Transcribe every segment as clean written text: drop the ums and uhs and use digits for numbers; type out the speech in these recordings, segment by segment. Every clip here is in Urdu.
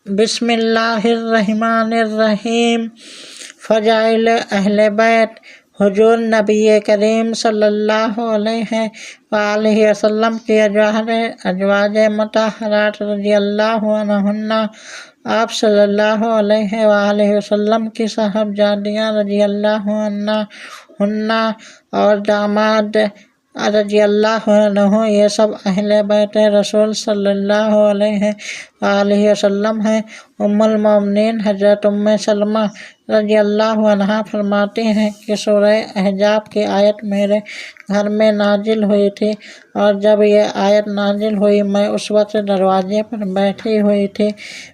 بسم اللہ الرحمن الرحیم۔ فضائل اہل بیت۔ حضور نبی کریم صلی اللہ علیہ وآلہ وسلم کی ازواج مطہرات رضی اللہ عنہن، آپ صلی اللہ علیہ وآلہ وسلم کی صاحبزادیاں رضی اللہ عنہن اور داماد رضی اللہ عنہ، یہ سب اہل بیت رسول صلی اللہ علیہ وآلہ وسلم ہیں۔ ام المومنین حضرت ام سلمہ رضی اللہ عنہا فرماتی ہیں کہ سورہ احزاب کی آیت میرے گھر میں نازل ہوئی تھی، اور جب یہ آیت نازل ہوئی میں اس وقت دروازے پر بیٹھی ہوئی تھی۔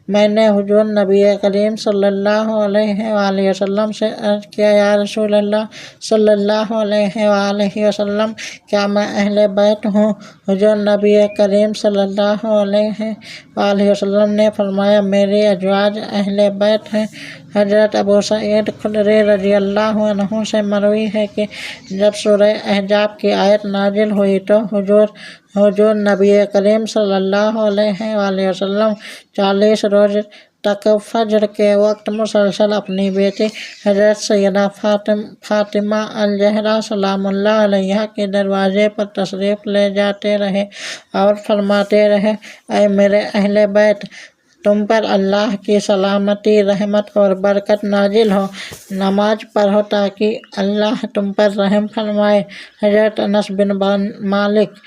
میں نے حضور نبی کریم صلی اللہ علیہ وآلہ وسلم سے عرض کیا، یا رسول اللہ صلی اللہ علیہ وآلہ وسلم، کیا میں اہل بیت ہوں؟ حضور نبی کریم صلی اللہ علیہ وآلہ وسلم نے فرمایا، میری ازواج اہل بیت ہیں۔ حضرت ابو سعید خدری رضی اللہ عنہ سے مروی ہے کہ جب سورہ احزاب کی آیت نازل ہوئی تو حضور نبی کریم صلی اللہ علیہ وآلہ وسلم 40 روز تک فجر کے وقت مسلسل اپنی بیٹی حضرت سیدہ فاطمہ الزہرا سلام اللہ علیہا کے دروازے پر تشریف لے جاتے رہے اور فرماتے رہے، اے میرے اہل بیت، تم پر اللہ کی سلامتی، رحمت اور برکت نازل ہو، نماز پڑھو تاکہ اللہ تم پر رحم فرمائے۔ حضرت انس بن مالک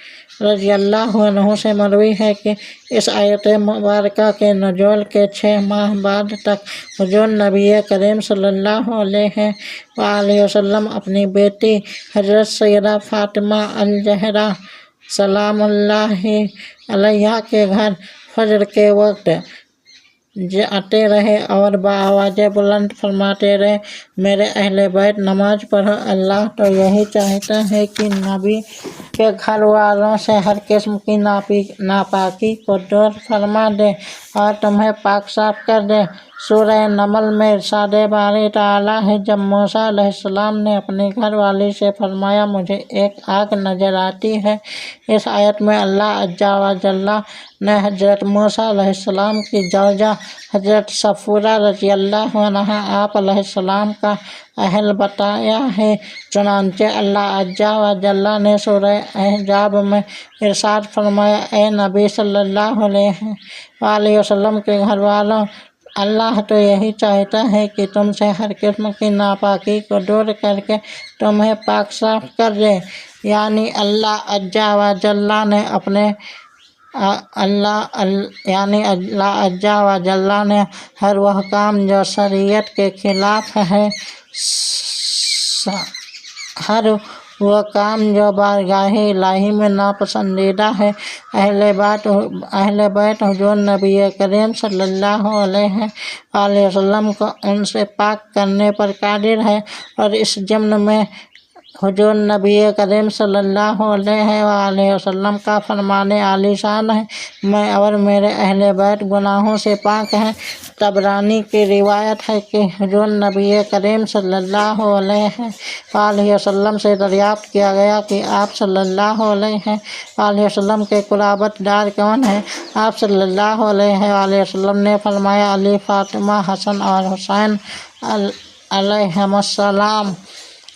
رضی اللہ عنہ سے مروی ہے کہ اس آیت مبارکہ کے نزول کے 6 ماہ بعد تک حضور نبی کریم صلی اللہ علیہ وآلہ وسلم اپنی بیٹی حضرت سیدہ فاطمہ الزہرا سلام اللہ علیہا کے گھر فجر کے وقت جاتے رہے اور بآواز بلند فرماتے رہے، میرے اہل بیت نماز پڑھو، اللہ تو یہی چاہتا ہے کہ نبی کے گھر والوں سے ہر قسم کی ناپاکی کو دور فرما دے اور تمہیں پاک صاف کر دے۔ سورہ نمل میں ارشاد باری تعالیٰ ہے، جب موسیٰ علیہ السلام نے اپنی گھر والی سے فرمایا، مجھے ایک آگ نظر آتی ہے۔ اس آیت میں اللہ عز و جل نے حضرت موسیٰ علیہ السلام کی زوجہ حضرت صفورہ رضی اللہ عنہا آپ علیہ السلام کا اہل بتایا ہے۔ چنانچہ اللہ عز و جل نے سورہ احزاب میں ارشاد فرمایا، اے نبی صلی اللہ علیہ وآلہ وسلم کے گھر والوں، اللہ تو یہی چاہتا ہے کہ تم سے ہر قسم کی ناپاکی کو دور کر کے تمہیں پاک صاف کر دے۔ یعنی اللہ عز و جل نے ہر وہ کام جو شریعت کے خلاف ہے، ہر وہ کام جو بارگاہ الہی میں ناپسندیدہ ہے، اہل بیت حضور نبی کریم صلی اللہ علیہ وآلہ وسلم کو ان سے پاک کرنے پر قادر ہے۔ اور اس ضمن میں حضور نبی کریم صلی اللہ علیہ وآلہ وسلم کا فرمان عالی شان ہے، میں اور میرے اہل بیت گناہوں سے پاک ہیں۔ طبرانی کی روایت ہے کہ حضور نبی کریم صلی اللہ علیہ وآلہ وسلم سے دریافت کیا گیا کہ آپ صلی اللہ علیہ وآلہ وسلم کے قرابت دار کون ہیں؟ آپ صلی اللہ علیہ وآلہ وسلم نے فرمایا، علی، فاطمہ، حسن اور حسین علیہم السلام۔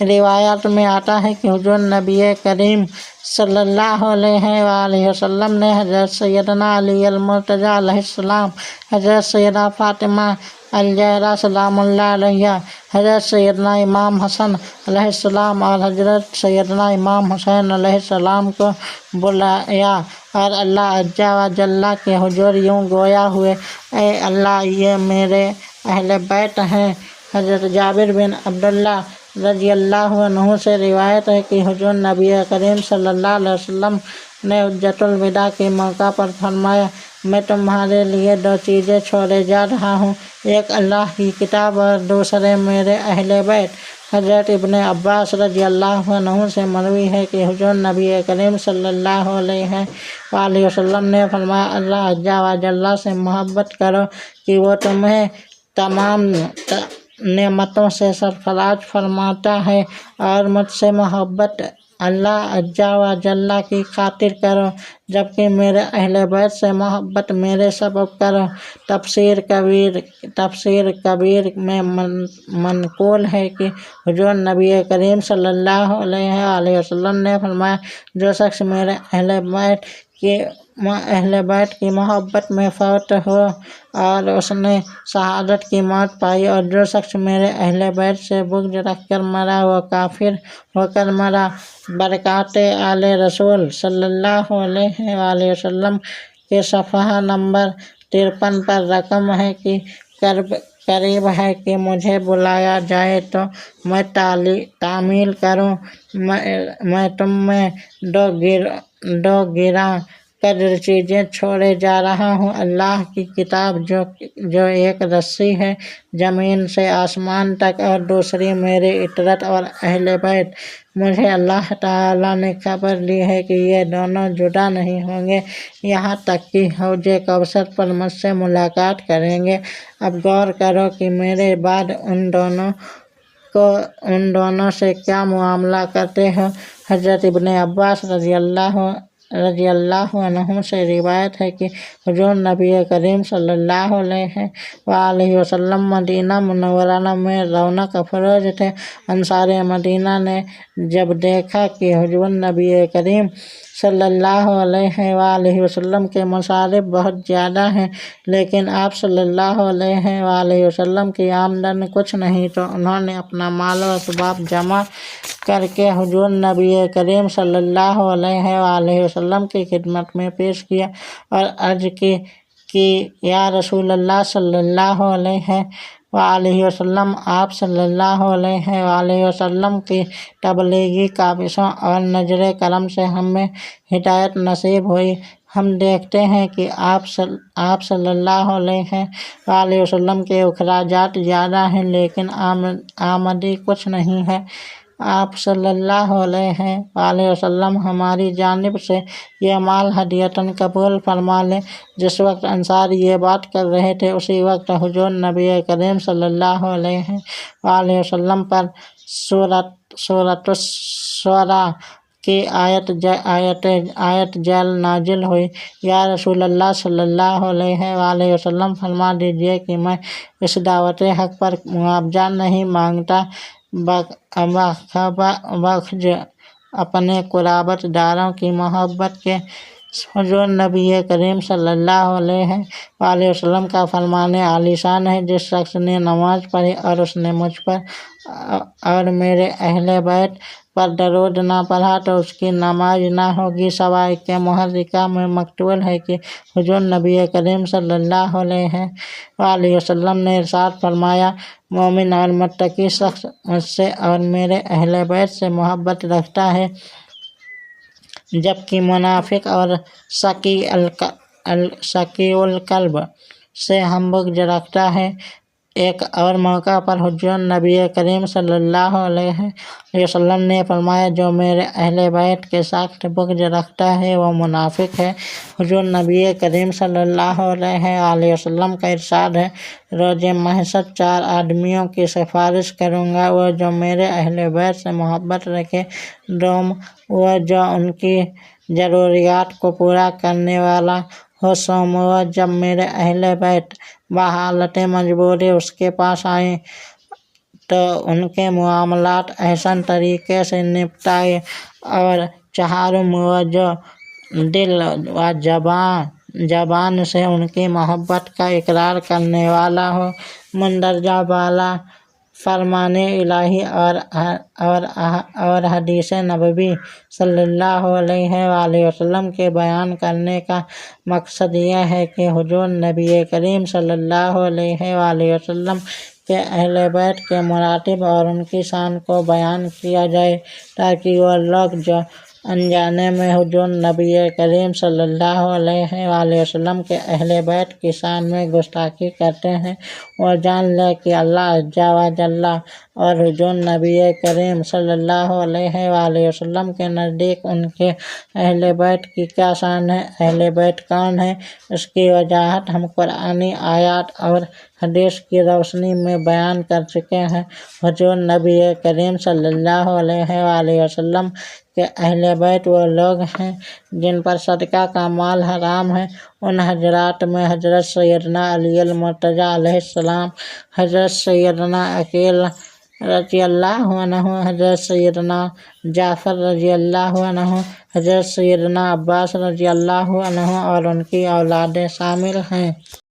روایات میں آتا ہے کہ حضور نبی کریم صلی اللہ علیہ وآلہ وسلم نے حضرت سیدنا علی المرتضیٰ علیہ السلام، حضرت سیدہ فاطمہ الزہرا سلام اللہ علیہا، حضرت سیدنا امام حسن علیہ السلام اور حضرت سیدنا امام حسین علیہ السلام کو بلایا اور اللہ عز و جل کے حضور یوں گویا ہوئے، اے اللہ، یہ میرے اہل بیت ہیں۔ حضرت جابر بن عبداللہ رضی اللہ عنہ سے روایت ہے کہ حضور نبی کریم صلی اللہ علیہ وسلم نے حجۃ الوداع کے موقع پر فرمایا، میں تمہارے لیے 2 چیزیں چھوڑے جا رہا ہوں، ایک اللہ کی کتاب اور دوسرے میرے اہل بیت۔ حضرت ابن عباس رضی اللہ عنہ سے مروی ہے کہ حضور نبی کریم صلی اللہ علیہ وآلہ وسلم نے فرمایا، اللہ عز و جل سے محبت کرو کہ وہ تمہیں تمام نعمتوں سے سرفراز فرماتا ہے، اور مجھ سے محبت اللہ عزا و جل کی خاطر کرو، جبکہ میرے اہل بیت سے محبت میرے سبب کرو۔ تفسیر کبیر میں منقول ہے کہ حضور نبی کریم صلی اللہ علیہ وآلہ وسلم نے فرمایا، جو شخص میرے اہل بیت کی محبت میں فوت ہو اور اس نے شہادت کی موت پائی، اور جو شخص میرے اہل بیت سے بغض رکھ کر مرا وہ کافر ہو کر مرا۔ برکات آل رسول صلی اللہ علیہ وآلہ وسلم کے صفحہ نمبر 53 پر رقم ہے کہ قریب ہے کہ مجھے بلایا جائے تو میں تعمیل کروں۔ میں تم میں دو گراں قدر چیزیں چھوڑے جا رہا ہوں، اللہ کی کتاب جو ایک رسی ہے زمین سے آسمان تک، اور دوسری میری اطاعت اور اہل بیت۔ مجھے اللہ تعالیٰ نے خبر دی ہے کہ یہ دونوں جدا نہیں ہوں گے یہاں تک کہ حوض کوثر پر مجھ سے ملاقات کریں گے۔ اب غور کرو کہ میرے بعد ان دونوں سے کیا معاملہ کرتے ہو۔ حضرت ابن عباس رضی اللہ عنہ سے روایت ہے کہ حضور نبی کریم صلی اللہ علیہ وآلہ وسلم مدینہ منورہ میں رونق افروز تھے۔ انصار مدینہ نے جب دیکھا کہ حضور نبی کریم صلی اللہ علیہ وآلہ وسلم کے مصارف بہت زیادہ ہیں لیکن آپ صلی اللہ علیہ وآلہ وسلم کی آمدن کچھ نہیں، تو انہوں نے اپنا مال و اسباب جمع کر کے حضور نبی کریم صلی اللہ علیہ وآلہ وسلم کی خدمت میں پیش کیا اور عرض کی کہ یا رسول اللہ صلی اللہ علیہ وآلہ وسلم، آپ صلی اللہ علیہ وآلہ وسلم کی تبلیغی کاوشوں اور نظر کرم سے ہمیں ہدایت نصیب ہوئی۔ ہم دیکھتے ہیں کہ آپ صلی اللہ علیہ وآلہ وسلم کے اخراجات زیادہ ہیں لیکن آمدنی کچھ نہیں ہے۔ آپ صلی اللہ علیہ وآلہ وسلم ہماری جانب سے یہ مال ہدیۃً قبول فرما لیں۔ جس وقت انصار یہ بات کر رہے تھے اسی وقت حضور نبی کریم صلی اللہ علیہ وآلہ وسلم پر سورۃ الشعراء کی آیت جل نازل ہوئی۔ یا رسول اللہ صلی اللہ علیہ وآلہ وسلم، فرما دیجئے کہ میں اس دعوت حق پر معاوضہ نہیں مانگتا بخج اپنے قرابت داروں کی محبت کے۔ حضور نبی کریم صلی اللہ علیہ وآلہ وسلم کا فرمان عالی شان ہے، جس شخص نے نماز پڑھی اور اس نے مجھ پر اور میرے اہل بیت پر درود نہ پڑھا تو اس کی نماز نہ ہوگی۔ سوائق محرقہ میں مقتول ہے کہ حضور نبی کریم صلی اللہ علیہ وآلہ وسلم نے ارشاد فرمایا، مومن اور متقی شخص مجھ سے اور میرے اہل بیت سے محبت رکھتا ہے، جبکہ منافق اور شقی القلب سے ہم بغض رکھتا ہے۔ ایک اور موقع پر حضور نبی کریم صلی اللہ علیہ وسلم نے فرمایا، جو میرے اہل بیت کے ساتھ بغض رکھتا ہے وہ منافق ہے۔ حضور نبی کریم صلی اللہ علیہ وآلہ وسلم کا ارشاد ہے، روز محشر 4 آدمیوں کی سفارش کروں گا، وہ جو میرے اہل بیت سے محبت رکھے، دوم وہ جو ان کی ضروریات کو پورا کرنے والا ہو، سوم وہ جب میرے اہل بیت بحالت مجبوری اس کے پاس آئیں تو ان کے معاملات احسن طریقے سے نپٹائے، اور چہارم وہ جو دل و زبان سے ان کی محبت کا اقرار کرنے والا ہو۔ مندرجہ بالا فرمان الہی اور حدیث نبوی صلی اللہ علیہ وآلہ وسلم کے بیان کرنے کا مقصد یہ ہے کہ حضور نبی کریم صلی اللہ علیہ وآلہ وسلم کے اہل بیت کے مراتب اور ان کی شان کو بیان کیا جائے، تاکہ وہ لوگ جو انجانے میں حضور نبی کریم صلی اللہ علیہ وآلہ وسلم کے اہل بیت کی شان میں گستاخی کرتے ہیں وہ جان لے کہ اللہ عزا و جل اور حضور نبی کریم صلی اللہ علیہ وآلہ وسلم کے نزدیک ان کے اہل بیت کی کیا شان ہے۔ اہل بیت کون ہے، اس کی وضاحت ہم قرآنی آیات اور حدیث کی روشنی میں بیان کر چکے ہیں۔ حضور نبی کریم صلی اللہ علیہ وآلہ وسلم کہ اہل بیت وہ لوگ ہیں جن پر صدقہ کا مال حرام ہے۔ ان حضرات میں حضرت سیدنا علی المرتضیٰ علیہ السلام، حضرت سیدنا عقیل رضی اللہ عنہ، حضرت سیدنا جعفر رضی اللہ عنہ، حضرت سیدنا عباس رضی اللہ عنہ اور ان کی اولادیں شامل ہیں۔